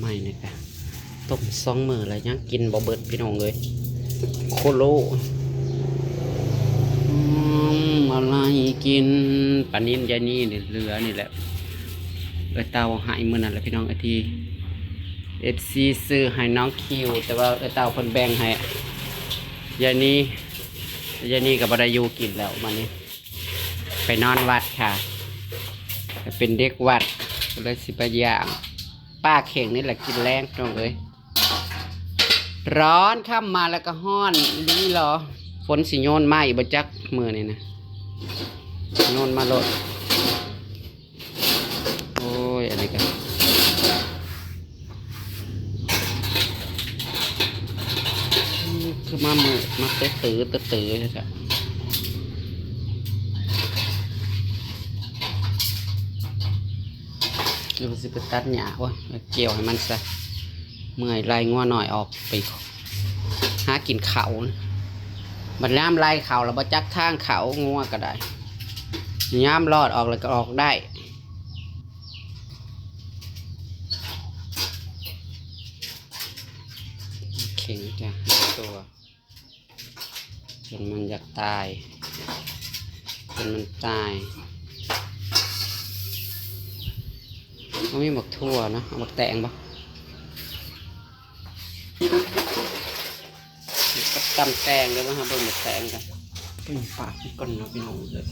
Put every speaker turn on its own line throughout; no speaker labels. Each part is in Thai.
ไม่เนี่ยค่ะต้ม2 มื้อแล้วยังกินบ่เบิดพี่น้องเลยโคโลอะไรกินปลานิ่นยานี่เรือนี่แหละเตาหายมื้อนั้นแหละพี่น้องทีFCซื้อให้น้องคิวแต่ว่าเตาเพิ่นแบ่งให้ยานี่ก็บ่ได้อยู่กินแล้วมานี้ไปนอนวัดค่ะเป็นเด็กวัดก็เลยสิไปย่างป้าเข่งนี่แหละกินแรงน้องเอ้ยร้อนค่ำมาแล้วก็ห้อนนี่เหรอฝนสิโยนมาอีกบ่จักมือนี่นะโยนมาโลดโอ้ยอะไรกันคือมามือมาตื้อเลยค่ะเดี๋ยวสิไปตัดหญ้าโอ้ยเกี่ยวให้มันซะเมื่อยไล่งัวหน่อยออกไปหากินเขาบัดน้ำไล่เขาแล้วบ่จักทางเขางัวก็ได้ย้ำรอดออกเลยก็ออกได้เข่งจ้ะตัวจนมันอยากตายจนมันตายมันมีหมกทั่วนะเอาหมกแตงปะตำแตงเลยมั้งครับเบิ่งหมกแตงกันเบิ่งปากก่อนนะพี่น้องเดี๋ยว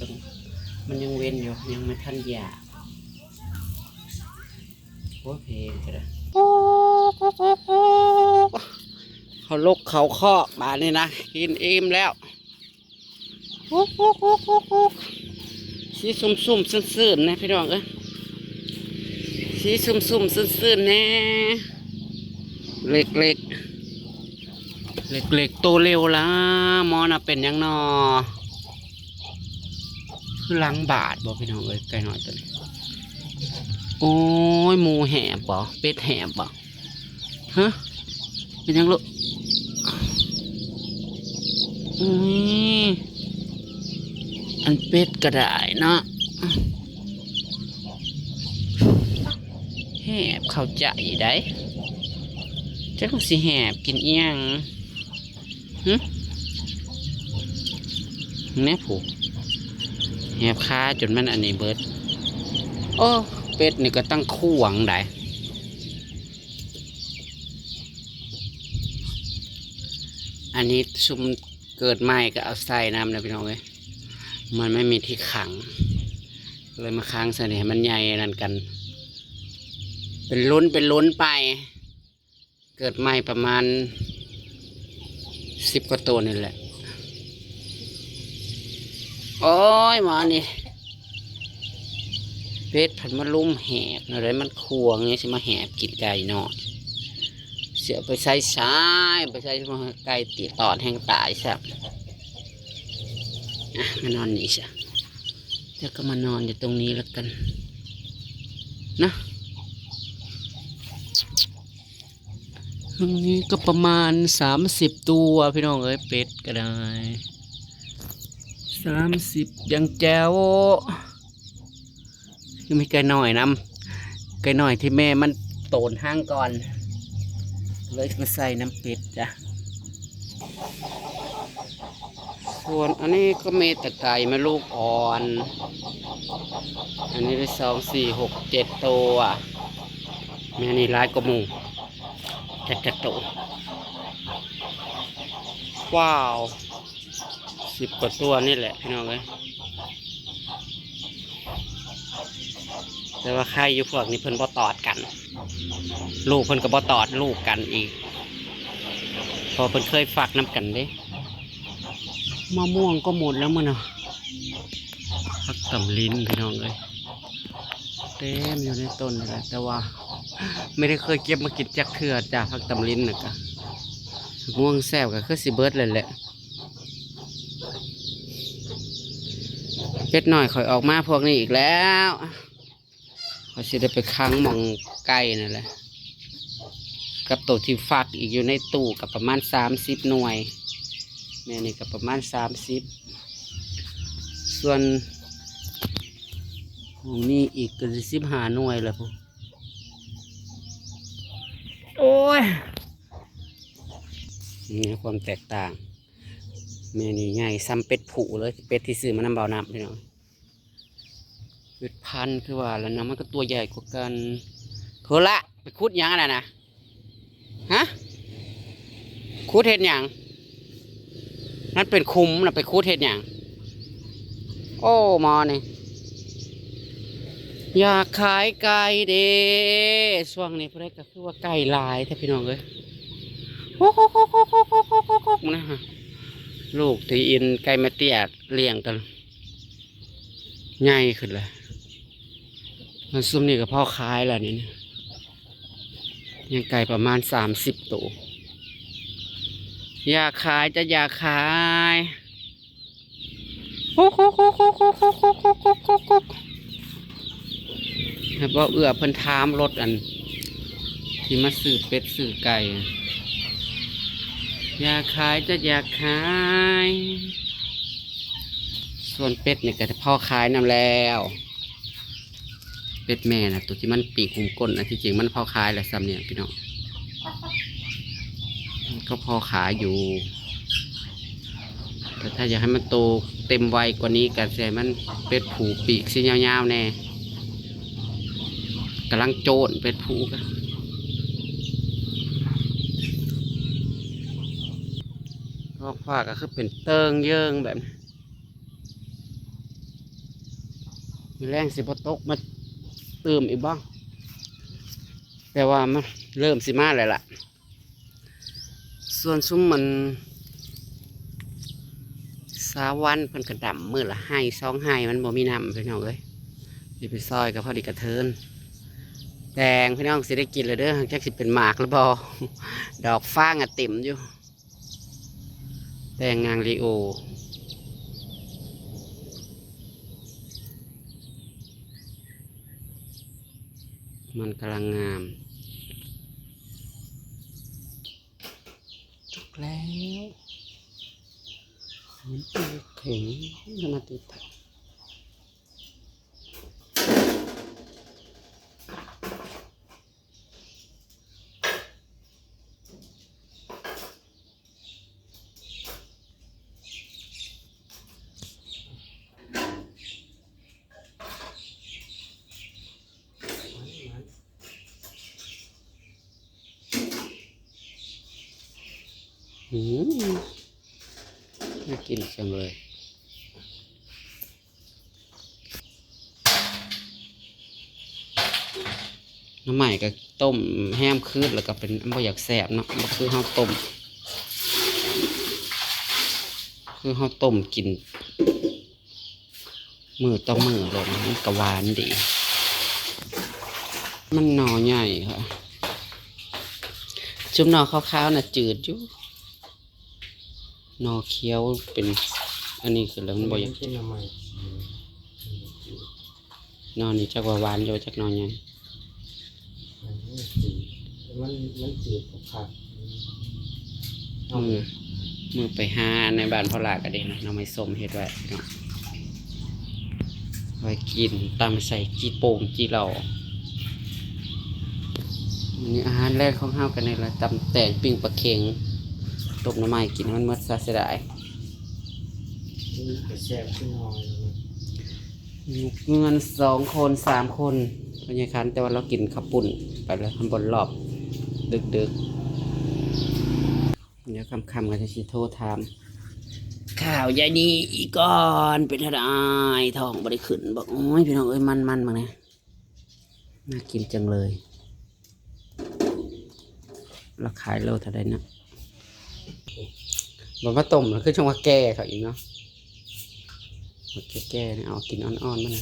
มันยังเว้นอยู่ยังไม่ทันหยาโอ้เพลงก็ได้เขาลกเขาคอกมานี่นะกินอิ่มแล้วสีสุ่มซื่นๆนะพี่น้องเอ้ยสีสุ่มซื่นๆแน่เล็กโตเร็วละมอน่ะเป็นยังนอคือล้างบาดบอกพี่น้องเอ้ยไก่หน่อยตัวนี้โอ้ยหมูแหบบ่เป็ดแหบบ่ฮะเป็นยังลูกอันเป็ดก็ได้เนาะแหบเข้าใจได้จะต้องสิแหบกินเอียงเนี่ยผูกแหบค้าจนมันอันนี้เบิดโอ้เป็ดนี่ก็ตั้งคู่หวังได้อันนี้ชุมเกิดใหม่ก็เอาใส่น้ำนะพี่น้องเลยมันไม่มีที่ขังเลยมาค้างใส่เนี่ยมันใหญ่นั่นกันเป็นลุ้นไปเกิดใหม่ประมาณ10 กว่าตัวนี่แหละโอ้ยหมานี่เป็ดผัดมาลุ่มแหบอะไรมันควงเนี่ยสิมาแหบกินไก่นอนเสียไปใช้ซ้ายไปใช้มาไก่ตีตอดแห้งตายซะมานอนนี่ซะเดี๋ยวก็มานอนอยู่ตรงนี้แล้วกันนะตรงนี้ก็ประมาณ30 ตัวพี่น้องเอ้ยเป็ดก็ได้30ยังแจ๋วยังมีไก่หน่อยน้ำไก่หน่อยที่แม่มันโตนห้างก่อนเลยมาใส่น้ำเป็ดจ้ะส่วนอันนี้ก็มีแต่ไก่แม่ลูกอ่อนอันนี้ได้2 4 6 7 ตัวแม่นี่ร้ายกว่าหมูจะโตว้าว10 กว่าตัวนี่แหละพี่น้องเอ้ยแต่ว่าใครอยู่พวกนี้เพิ่นบ่ตอดกันลูกเพิ่นก็บ่ตอดลูกกันอีกพอเพิ่นเคยฝักน้ำกันเด้มะม่วงก็หมดแล้วมั้งเนาะผักตำลิ้นพี่น้องเอ้ยเต็มอยู่ในต้นนี่แหละแต่ว่าไม่ได้เคยเก็บมากินจักเทื่อจ้าผักตำลิ้นนะกะม่วงแซ่บก็คือสิเบิร์ดเลยแหละเป็ดหน่อยคอยออกมาพวกนี้อีกแล้วเขาสิได้ไปค้างมองไก่นั่นแหละกับตัวที่ฟักอีกอยู่ในตู้กับประมาณ30 หน่วยแม่นี่กับประมาณ30ส่วนของนี่อีกก็15 หน่วยแล้วพวก โอ้ยนี่ความแตกต่างแม่นี่ใหญ่ซ้ำเป็ดผูเลยเป็ดที่ซื้อมาน้ำเบาน้ำพี่น้องเป็ดพันธุ์คือว่าแล้วนะมันก็ตัวใหญ่กว่ากันโคละไปคุดหยังอะไรนะฮะคุดเห็ดหยังนั่นเป็นคุ้มนะไปคุดเห็ดหยังโอ้มอนี่อยากขายไก่เด้ช่วงนี้พวกนี้ก็คือว่าไก่ลายแท้พี่น้องเลยโอ้โหนะฮะลูกที่อินไก่มาเตี้ยเลี้ยงกันใหญ่ขึ้นเลยมันซุ่มนี่กับพ่อขายแล้วนี่ยังไก่ประมาณ30 ตัวอยากขายจะอยากขายครับว่าเอื้อเพิ่นถามรถอันที่มาซื้อเป็ดซื้อไก่อยากขายจะอยากขายส่วนเป็ดเนี่ยก็จะพ่อขายนำแล้วเป็ดแม่นะตัวที่มันปีกหุ้มก้นนะที่จริงมันพ่อขายแหละซ้ำเนี่ยพี่น้องก็พ่อขายอยู่แต่ถ้าอยากให้มันโตเต็มวัยกว่านี้ก็จะมันเป็ดผูปีกสียาวๆแน่กำลังโจนเป็ดผูก็ฟ้าก็คือเป็นเติงเยิงแบบมีแรงสิบตกมาเติมอีกบ้างแต่ว่ามันเริ่มสิมาเลยล่ะส่วนซุ้มมันวันเพิ่นกระดำมือละให้2 ให้มันบ่มีน้ำพี่น้องเลยสิไปซอยกับพอดีกระเทินแดงพี่น้องสิได้กินเลยเด้อจักสิเป็นหมากหรือบ่ดอกฟ้างอะเต็มอยู่แดงนางลีโอมันกำลังงามจบแล้วมันถึงจะมาติดน่ากินจังเลยน้ำใหม่ก็ต้มแห้มคืดแล้วก็เป็นบ่อยากแสบเนาะก็คือข้าวต้มกินมือต่อมือลงมันกระวานดีมันหน่อใหญ่ค่ะจุ่มหน่อขาวๆน่ะจืดอยู่หน่อเคี้ยวเป็นอันนี้คือแล้วมันบ่อยากกินหน่อนี่จักว่าหวานอยู่จักหน่อใหญ่
มันจืดผัก
มือไปหาในบ้านพ่อลาก็ได้เนาะน้ำไม่ส้มเฮ็ดไว้เนาะไว้กินตำใส่จีโป่งจีเหล่านี่อาหารแรกของเฮากันนี่ละตำแตงปิ้งปลาเค็งต้มน้ำไม้กินมันหมดซะเสียดาย
แซ่บขึ้นหน่อย
เงิน2 คน3 คนพญาคันแต่ว่าเรากินข้าวปุ้นไปแล้วทำบนรอบดึกเดี๋ยวคำๆก็จะโทรถามข่าวยายนี่อีกก่อนเป็นทนายทองบริขึ้นบอกโอ้ยพี่น้องเอ้ยมันมาเนี่ยน่ากินจังเลยเราขายโลเท่าไรนะบอกว่าต้มคือช่วงว่าแก่เขาอีกเนาะแก่เนี่ยเอากินอ่อนๆมัน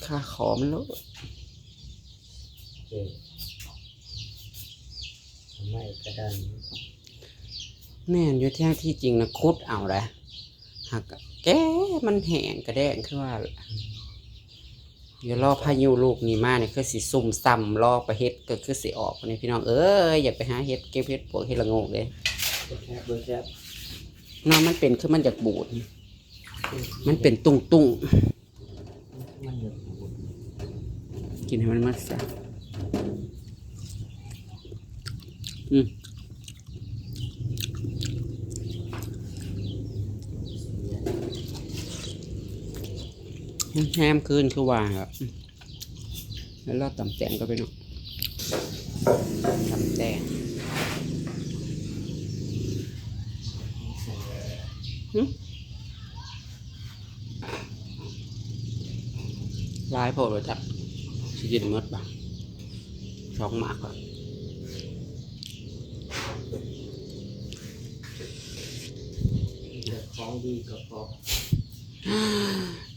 ค่าขอมันโล
ไม่กระดัน
แม่นอยู่ที่จริงนะคุดเอาเลยหักแก่มันแห้งกระแดงคือว่าเดี๋ยวรอพายุลูกนี่มาเนี่ยคือสิซุ่มซ้ำรอประเฮ็ดก็คือสิออกนี่พี่น้องอยากไปหาเฮ็ดเก็บเฮ็ดพวกเฮ็ดละโงกเลยน้ำมันเป็นคือมันอยากบูดมันเป็นตุ้งกินให้มันมัดซะ อืมแฮมคืนคือว่าครับแล้วเราตำแตงก็ไปเนาะตำแตงลายโพดว่าจับสิกินหมดบ่ช่องมากก่อน
เกิดของดีก็พอ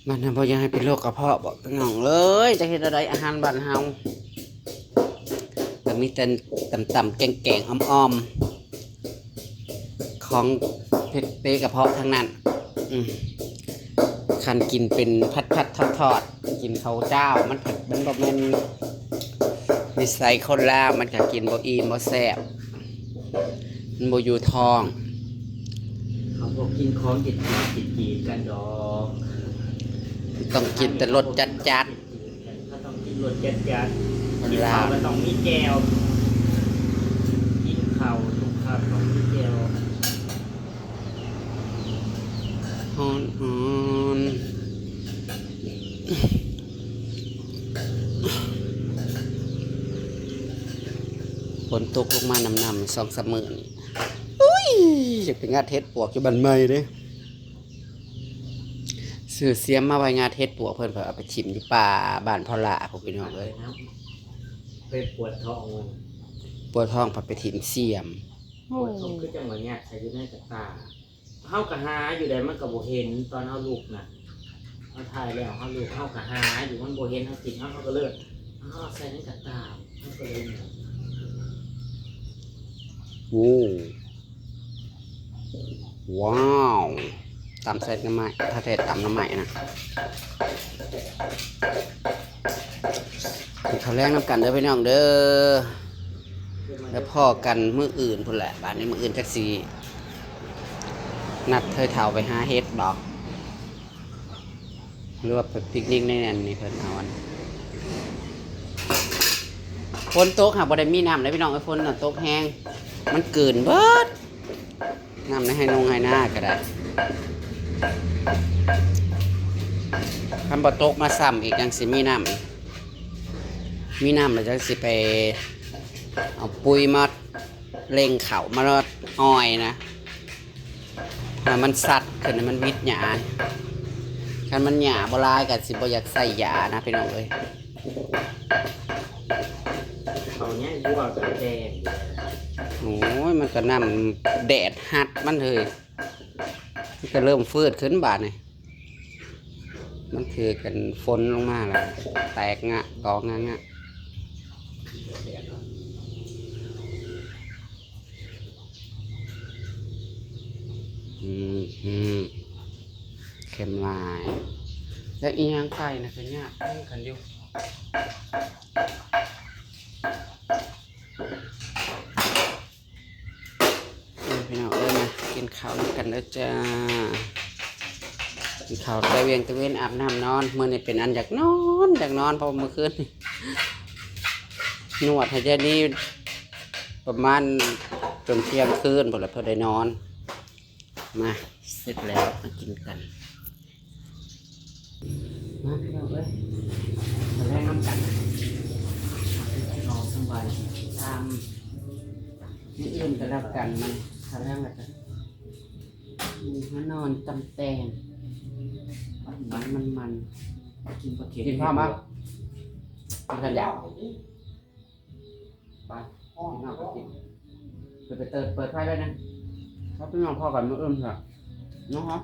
มันทำเพราะยังให้เป็นโรคกระเพาะบอกพี่น้องเลยจะเห็นอะไรอาหารบ้านเฮาแต่มีแต่ต่ำๆแกงๆอ้อมๆของเผ็ดเปกระเพาะทั้งนั้นคันกินเป็นพัดๆทอดๆกินข้าวเจ้ามันผัดมันบ่แม่นนิสัยคนลาวมันก็กินบ่อิ่มบ่แซ่บมันบ่อยู่ท้อง
เขาบอกกินของจิตจีกันดอก
ต้องกินแต่รสจัด
เขาต้องกินรสจัด
ๆคน
กิน
ลา
ข้าว
ว
ก็ต้องมีแจวกินข้าวทุกข้าวต้องมีแจว
ฮอนฝนตกลงมานำๆ2-3 มื้อนี่อุ้ยอยากไปงาเฮ็ดปวกอยู่บ้านใหม่เด้ซื้อเสียมมาไว้งาเฮ็ดปวกเพิ่นเพิ่นเอาไปชิมอยู่ป่าบ้านพ่อหล่าพวกพี่น้องเอ้ย
ไปปวดท้องมัน
ปวดท้องเพิ่นไปถิ่มเสียม
ปวดท้องคือจังหวะเนี้ยใส่อยู่ในกระตาเฮากะหาอยู่ได้มันก็บ่เห็นตอนเฮาลูกน่ะเฮาถ่ายแล้วเฮาลูกเฮากะหาอยู่มันบ่เห็นเฮากินเฮาก็เลิกเฮาใส่ในกระตาเฮาก็เลยเนี่ย
โอ้ว้าวตำใส่น้ำไม้ถ้าเทศตำน้ำไม้นะกินข้าวแรงน้ำกันเด้อพี่น้องเด้อแล้วพ่อกันมื้ออื่นพุ่นแหละบ้านนี้มื้ออื่นจักสินัดเธอเฒ่าไปหาเฮ็ดบอกหรือว่าไปปิกนิกในนั้นนี่เพิ่นเอาอันฝนตกหากบ่ได้มีน้ำเลยพี่น้องไอ้ฝนน่ะตกแห้งมันเกินเบิดน้ำในให้นงให้หน้าก็ได้คันบ่ตกมาซ้ำอีกจังสิมีน้ำอีกมีน้ำแล้วจังสิไปเอาปุ๋ยมาเล็งเขามารดอ้อยนะให้มันสัดขึ้นให้มันวิดหญ้าคันมันหญ้าบ่หลายก็สิบ่อยากใส่ยานะพี่น้องเอ้ย
เขาเนี้ยยั่วกับแดง
โอ้ยมันก็น้ำแดดฮัดมันเลยมันก็เริ่มฟืดขึ้นบาดนี่มันคือกันฝนลงมาแล้วแตกงะกองงะเข็มลายแล้วอีหยังไก่นะเป็นยากกันอยู่พี่น้องเอ้ยมากินข้าวด้วยกันแล้วจ้ากินข้าวตะเวนอาบน้ำนอนเมื่อนี่เป็นอันอยากนอนเพราะเมื่อคืนนี่นวดให้เจนี่ประมาณจนเที่ยงคืนพอแล้วพอได้นอนมาเสร็จแล้วมากินกันมาพี่น้องเอ้ยมาแรกน้ำกันนอนสบายตามนี่อื่นก็แล้วกันมันทำแรกแบบมานอนตำแตงมัน
กินปลาเค็ม
กินข้าวมั้ยกินข้าวยาวไปกินข้าวก็กินเปิดไฟได้นะครับพี่น้องพ่อกันมื้ออื่นเถอะน้องฮะ